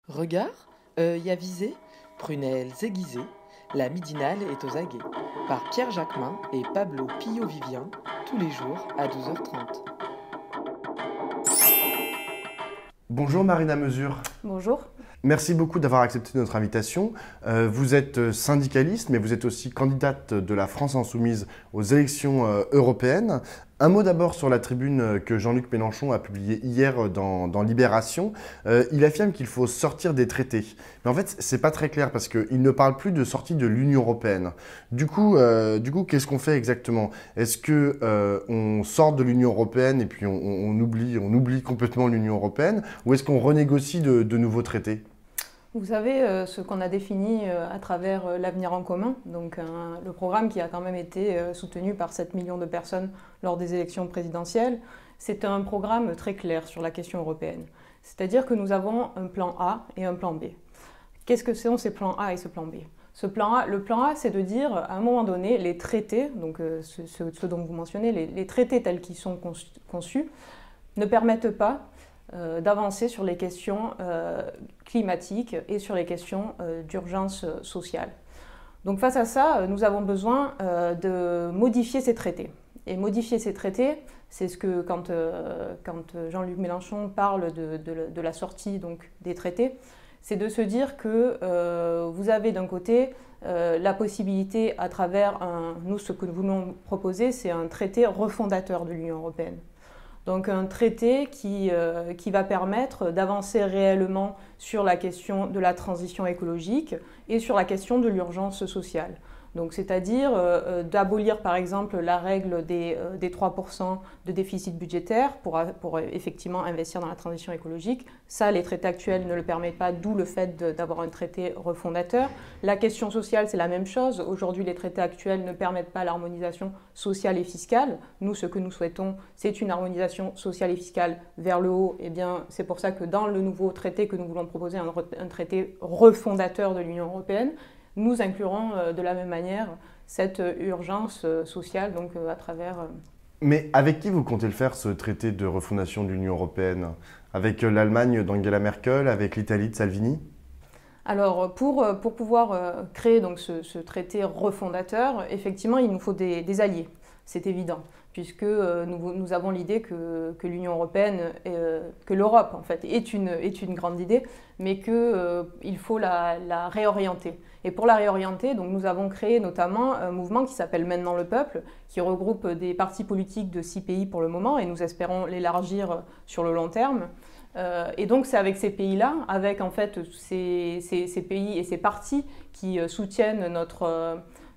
Regard, œil avisé, prunelles aiguisées, la midinale est aux aguets. Par Pierre Jacquemin et Pablo Pillo-Vivien, tous les jours à 12h30. Bonjour Marina Mesure. Bonjour. Merci beaucoup d'avoir accepté notre invitation. Vous êtes syndicaliste, mais vous êtes aussi candidate de la France Insoumise aux élections européennes. Un mot d'abord sur la tribune que Jean-Luc Mélenchon a publiée hier dans Libération. Il affirme qu'il faut sortir des traités. Mais en fait, c'est pas très clair parce qu'il ne parle plus de sortie de l'Union européenne. Du coup, qu'est-ce qu'on fait exactement? Est-ce que on sort de l'Union européenne et puis on oublie complètement l'Union européenne, ou est-ce qu'on renégocie de nouveaux traités? Vous savez, ce qu'on a défini à travers l'Avenir en commun, donc le programme qui a quand même été soutenu par 7 millions de personnes lors des élections présidentielles, c'est un programme très clair sur la question européenne. C'est-à-dire que nous avons un plan A et un plan B. Qu'est-ce que sont ces plans A et ce plan B? Le plan A, c'est de dire, à un moment donné, les traités, donc ce dont vous mentionnez, les traités tels qu'ils sont conçus, ne permettent pas d'avancer sur les questions climatiques et sur les questions d'urgence sociale. Donc face à ça, nous avons besoin de modifier ces traités. Et modifier ces traités, c'est ce que quand Jean-Luc Mélenchon parle de la sortie donc, des traités, c'est de se dire que vous avez d'un côté la possibilité à travers nous ce que nous voulons proposer, c'est un traité refondateur de l'Union européenne. Donc un traité qui va permettre d'avancer réellement sur la question de la transition écologique et sur la question de l'urgence sociale. Donc c'est-à-dire d'abolir par exemple la règle des 3% de déficit budgétaire pour effectivement investir dans la transition écologique. Ça, les traités actuels ne le permettent pas, d'où le fait d'avoir un traité refondateur. La question sociale, c'est la même chose. Aujourd'hui, les traités actuels ne permettent pas l'harmonisation sociale et fiscale. Nous, ce que nous souhaitons, c'est une harmonisation sociale et fiscale vers le haut. Eh bien, c'est pour ça que dans le nouveau traité que nous voulons proposer, un traité refondateur de l'Union européenne, nous inclurons de la même manière cette urgence sociale donc, à travers... Mais avec qui vous comptez le faire, ce traité de refondation de l'Union européenne? Avec l'Allemagne d'Angela Merkel, avec l'Italie de Salvini? Alors, pour pouvoir créer donc, ce traité refondateur, effectivement, il nous faut des alliés, c'est évident, puisque nous avons l'idée que l'Union européenne, que l'Europe en fait, est une grande idée, mais qu'il faut la réorienter. Et pour la réorienter, donc, nous avons créé notamment un mouvement qui s'appelle Maintenant le peuple, qui regroupe des partis politiques de 6 pays pour le moment, et nous espérons l'élargir sur le long terme. Et donc c'est avec ces pays-là, avec en fait ces pays et ces partis qui soutiennent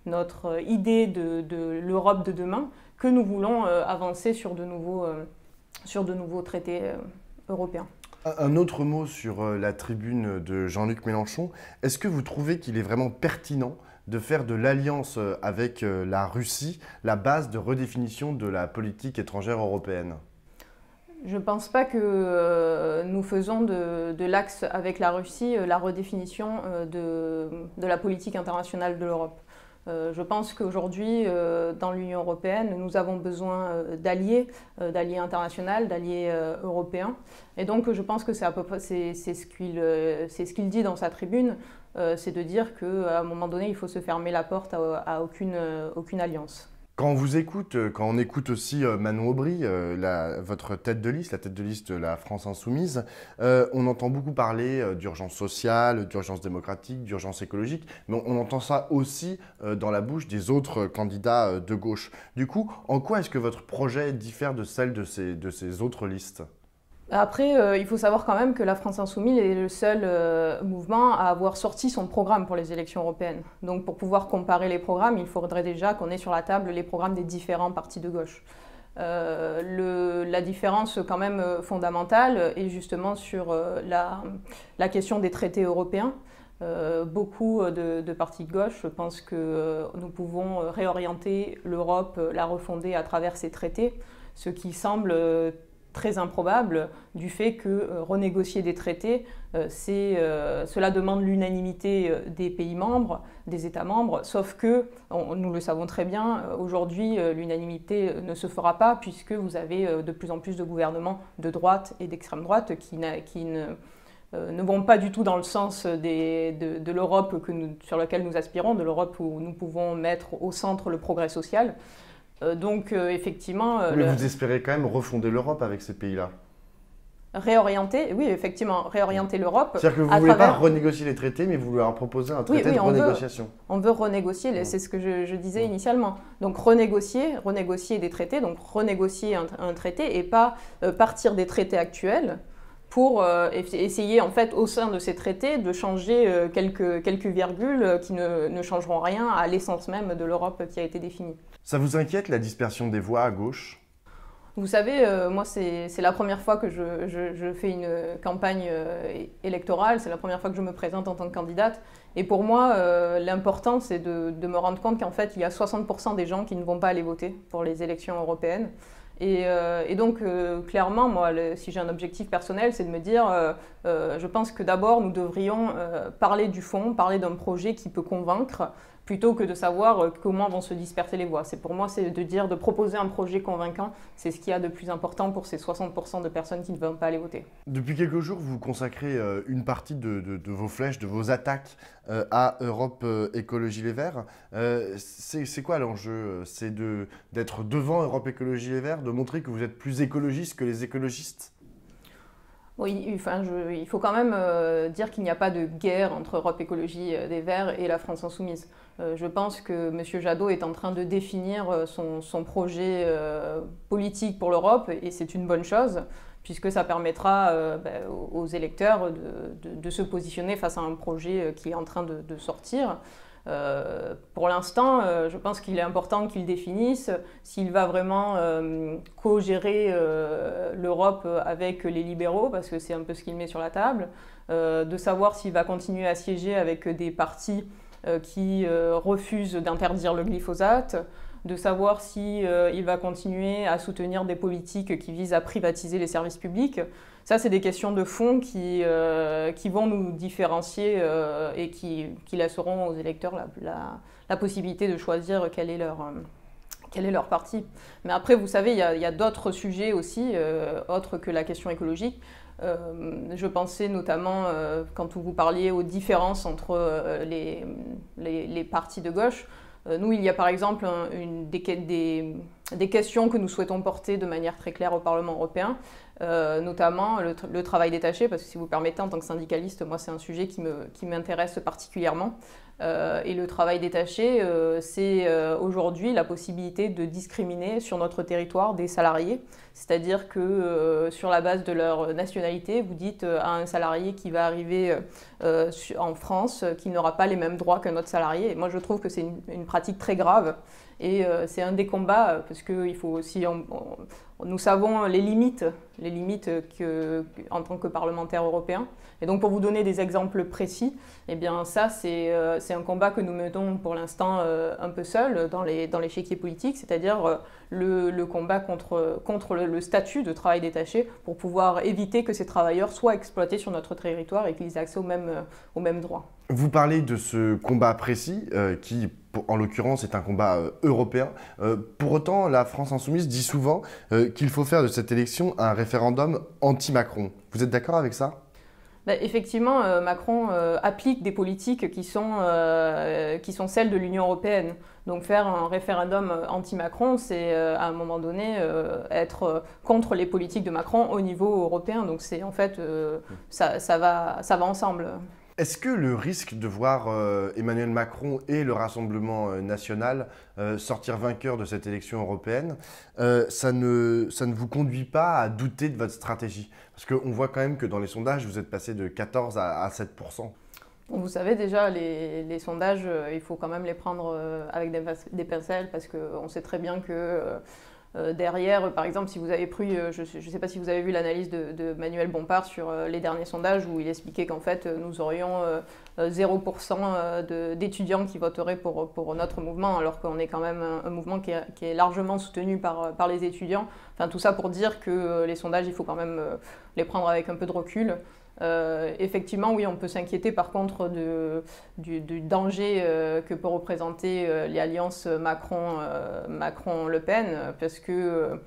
notre idée de l'Europe de demain, que nous voulons avancer sur de nouveaux traités européens. Un autre mot sur la tribune de Jean-Luc Mélenchon. Est-ce que vous trouvez qu'il est vraiment pertinent de faire de l'alliance avec la Russie la base de redéfinition de la politique étrangère européenne? Je ne pense pas que nous faisons de l'axe avec la Russie la redéfinition de la politique internationale de l'Europe. Je pense qu'aujourd'hui, dans l'Union européenne, nous avons besoin d'alliés internationaux, d'alliés européens. Et donc, je pense que c'est à peu près c'est ce qu'il dit dans sa tribune, c'est de dire qu'à un moment donné, il faut se fermer la porte à aucune alliance. Quand on écoute aussi Manon Aubry, votre tête de liste, la tête de liste de la France Insoumise, on entend beaucoup parler d'urgence sociale, d'urgence démocratique, d'urgence écologique, mais on entend ça aussi dans la bouche des autres candidats de gauche. Du coup, en quoi est-ce que votre projet diffère de celle de ces autres listes ? Après, il faut savoir quand même que la France Insoumise est le seul mouvement à avoir sorti son programme pour les élections européennes. Donc pour pouvoir comparer les programmes, il faudrait déjà qu'on ait sur la table les programmes des différents partis de gauche. La différence quand même fondamentale est justement sur la question des traités européens. Beaucoup de partis de gauche pensent que nous pouvons réorienter l'Europe, la refonder à travers ces traités, ce qui semble très improbable du fait que renégocier des traités, cela demande l'unanimité des pays membres, des États membres, sauf que, nous le savons très bien, aujourd'hui l'unanimité ne se fera pas puisque vous avez de plus en plus de gouvernements de droite et d'extrême droite qui ne ne vont pas du tout dans le sens de l'Europe sur laquelle nous aspirons, de l'Europe où nous pouvons mettre au centre le progrès social. Donc effectivement... Mais vous espérez quand même refonder l'Europe avec ces pays-là? Réorienter, oui, effectivement, réorienter l'Europe. C'est-à-dire que vous ne voulez pas renégocier les traités, mais vous leur proposez un traité de renégociation. On veut renégocier, c'est ce que je disais initialement. Donc renégocier des traités, donc renégocier un traité et pas partir des traités actuels pour essayer en fait au sein de ces traités de changer quelques virgules qui ne changeront rien à l'essence même de l'Europe qui a été définie. Ça vous inquiète la dispersion des voix à gauche ? Vous savez, moi, c'est la première fois que je fais une campagne électorale, c'est la première fois que je me présente en tant que candidate. Et pour moi, l'important, c'est de me rendre compte qu'en fait, il y a 60% des gens qui ne vont pas aller voter pour les élections européennes. Et donc, clairement, moi, si j'ai un objectif personnel, c'est de me dire, je pense que d'abord, nous devrions parler du fond, parler d'un projet qui peut convaincre, plutôt que de savoir comment vont se disperser les voix. Pour moi, c'est de proposer un projet convaincant. C'est ce qu'il y a de plus important pour ces 60% de personnes qui ne vont pas aller voter. Depuis quelques jours, vous consacrez une partie de vos flèches, de vos attaques à Europe Écologie Les Verts. C'est quoi l'enjeu? C'est d'être devant Europe Écologie Les Verts, de montrer que vous êtes plus écologiste que les écologistes? Oui, enfin, il faut quand même dire qu'il n'y a pas de guerre entre Europe Écologie des Verts et la France Insoumise. Je pense que M. Jadot est en train de définir son projet politique pour l'Europe et c'est une bonne chose puisque ça permettra aux électeurs de se positionner face à un projet qui est en train de sortir. Pour l'instant, je pense qu'il est important qu'il définisse s'il va vraiment co-gérer l'Europe avec les libéraux, parce que c'est un peu ce qu'il met sur la table, de savoir s'il va continuer à siéger avec des partis qui refusent d'interdire le glyphosate, de savoir s'il va continuer à soutenir des politiques qui visent à privatiser les services publics. Ça, c'est des questions de fond qui vont nous différencier et qui laisseront aux électeurs la possibilité de choisir quel est leur parti. Mais après, vous savez, il y a d'autres sujets aussi, autres que la question écologique. Je pensais notamment, quand vous parliez aux différences entre les partis de gauche, nous, il y a par exemple des questions que nous souhaitons porter de manière très claire au Parlement européen, notamment le travail détaché, parce que si vous permettez, en tant que syndicaliste, moi c'est un sujet qui m'intéresse particulièrement. Et le travail détaché, c'est aujourd'hui la possibilité de discriminer sur notre territoire des salariés. C'est-à-dire que sur la base de leur nationalité, vous dites à un salarié qui va arriver en France qu'il n'aura pas les mêmes droits qu'un autre salarié. Et moi, je trouve que c'est une pratique très grave. Et c'est un des combats, parce qu'il faut aussi... nous savons les limites en tant que parlementaires européens. Et donc, pour vous donner des exemples précis, eh bien, ça, c'est un combat que nous menons pour l'instant un peu seul dans l'échiquier politique, c'est-à-dire le combat contre le statut de travail détaché pour pouvoir éviter que ces travailleurs soient exploités sur notre territoire et qu'ils aient accès aux mêmes droits. Vous parlez de ce combat précis qui, en l'occurrence, est un combat européen. Pour autant, la France Insoumise dit souvent qu'il faut faire de cette élection un référendum anti-Macron. Vous êtes d'accord avec ça ? Effectivement, Macron applique des politiques qui sont celles de l'Union européenne. Donc faire un référendum anti-Macron, c'est à un moment donné être contre les politiques de Macron au niveau européen. Donc c'est en fait, ça va ensemble. Est-ce que le risque de voir Emmanuel Macron et le Rassemblement national sortir vainqueurs de cette élection européenne, ça ne vous conduit pas à douter de votre stratégie? Parce qu'on voit quand même que dans les sondages, vous êtes passé de 14 à 7%. Vous savez déjà, les sondages, il faut quand même les prendre avec des pincettes parce qu'on sait très bien que... derrière, par exemple, si vous avez pris, je ne sais pas si vous avez vu l'analyse de Manuel Bompard sur les derniers sondages où il expliquait qu'en fait nous aurions 0% d'étudiants qui voteraient pour notre mouvement alors qu'on est quand même un mouvement qui est largement soutenu par les étudiants. Enfin tout ça pour dire que les sondages, il faut quand même les prendre avec un peu de recul. Effectivement, oui, on peut s'inquiéter par contre du danger que peut représenter l'alliance Macron-Le Pen, parce que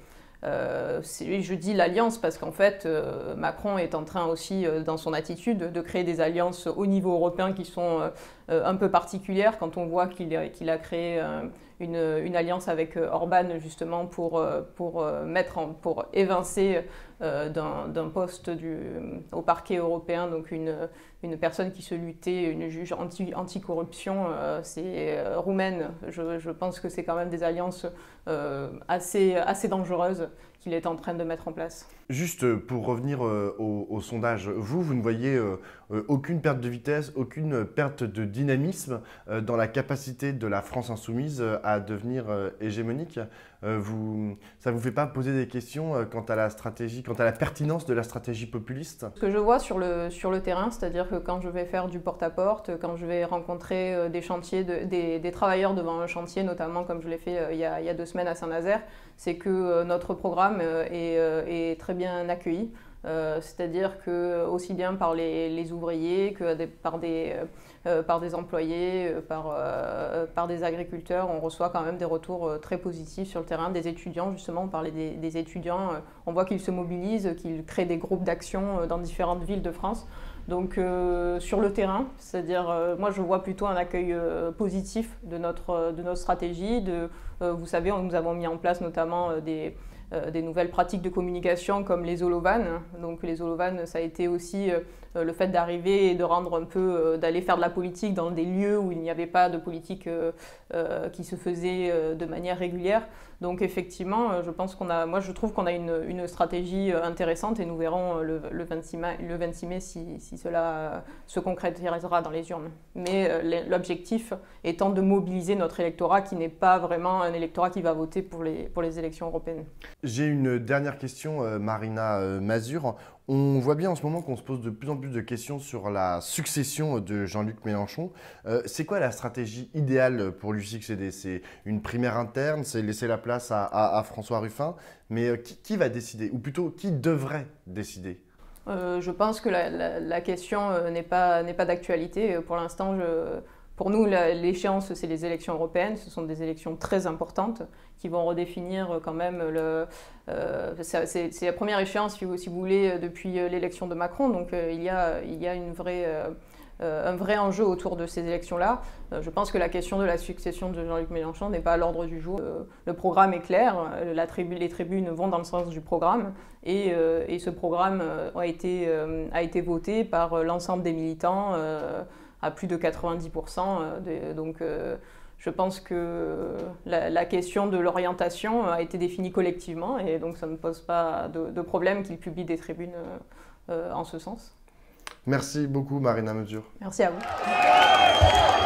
je dis l'alliance parce qu'en fait, Macron est en train aussi, dans son attitude, de créer des alliances au niveau européen qui sont un peu particulières. Quand on voit qu'il a créé une alliance avec Orban justement pour évincer d'un poste au parquet européen, donc une personne qui se luttait, une juge anticorruption, c'est roumaine. Je pense que c'est quand même des alliances assez dangereuses qu'il est en train de mettre en place. Juste pour revenir au sondage, vous ne voyez aucune perte de vitesse, aucune perte de dynamisme dans la capacité de la France insoumise à devenir hégémonique. Ça ne vous fait pas poser des questions quant à la stratégie, quant à la pertinence de la stratégie populiste? Ce que je vois sur le terrain, c'est-à-dire que quand je vais faire du porte-à-porte, quand je vais rencontrer des chantiers, des travailleurs devant un chantier, notamment comme je l'ai fait il y a 2 semaines à Saint-Nazaire, c'est que notre programme est très bien accueilli. C'est-à-dire que aussi bien par les ouvriers que par des employés, par des agriculteurs, on reçoit quand même des retours très positifs sur le terrain. Des étudiants, justement, on parlait des étudiants, on voit qu'ils se mobilisent, qu'ils créent des groupes d'action dans différentes villes de France. Donc sur le terrain, c'est-à-dire moi je vois plutôt un accueil positif de notre stratégie. Vous savez, nous avons mis en place notamment des nouvelles pratiques de communication comme les holovanes. Donc les holovanes, ça a été aussi le fait d'arriver et de rendre un peu, d'aller faire de la politique dans des lieux où il n'y avait pas de politique qui se faisait de manière régulière. Donc effectivement, moi je trouve qu'on a une stratégie intéressante et nous verrons le 26 mai si cela se concrétisera dans les urnes. Mais l'objectif étant de mobiliser notre électorat qui n'est pas vraiment un électorat qui va voter pour les élections européennes. J'ai une dernière question, Marina Mazur. On voit bien en ce moment qu'on se pose de plus en plus de questions sur la succession de Jean-Luc Mélenchon. C'est quoi la stratégie idéale pour lui succéder? C'est une primaire interne, c'est laisser la place à François Ruffin. Mais qui va décider? Ou plutôt, qui devrait décider? Je pense que la question n'est pas d'actualité. Pour l'instant, pour nous, l'échéance, c'est les élections européennes. Ce sont des élections très importantes qui vont redéfinir quand même c'est la première échéance, si vous voulez, depuis l'élection de Macron. Donc il y a un vrai enjeu autour de ces élections-là. Je pense que la question de la succession de Jean-Luc Mélenchon n'est pas à l'ordre du jour. Le programme est clair, les tribunes vont dans le sens du programme et ce programme a été voté par l'ensemble des militants à plus de 90%. Donc je pense que la question de l'orientation a été définie collectivement et donc ça ne pose pas de problème qu'ils publient des tribunes en ce sens. Merci beaucoup Marina Mazur. Merci à vous.